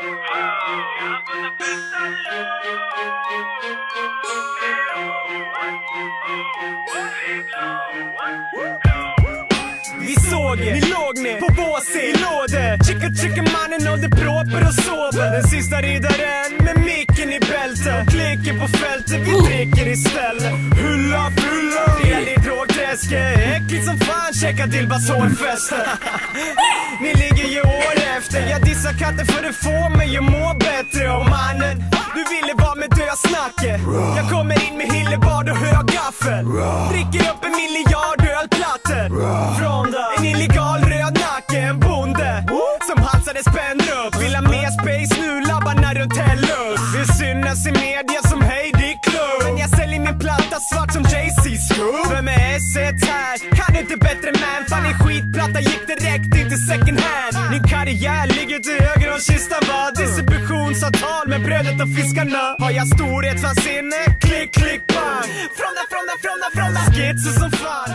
Vi såg er, ni låg ner på båset i lådor. Chicka mannen håller proper och sover. Den sista riddaren med micken i bältet. Klicker på fältet, vi dricker istället. Hulla fulla, del i drogträsket. Äckligt som fan, checka Dilbas hårfäste. Ni ligger ju år efter. Jag dissar katten för det får mig att må bättre. Och mannen, du ville vara med dödsnacket. Jag kommer in med hillebard och högaffel. Dricker upp 1 miljard ölplattor. Från en illegal röd nacke, en bonde som halsade spänner upp. Vill ha mer space nu, labbarna runt Tellus. Vill synas i media som Heidi Klum. Men jag säljer min platta svart som Jay-Z's skull. Vem är S1 här? Kan inte bättre man. Fan i skitplatta gick direkt inte second hand. Min karriär ligger till höger om kistan va. Distributionsavtal med brödet och fiskarna. Har jag storhet för sinne? Klick, klick, bang. Från där skitser som fan.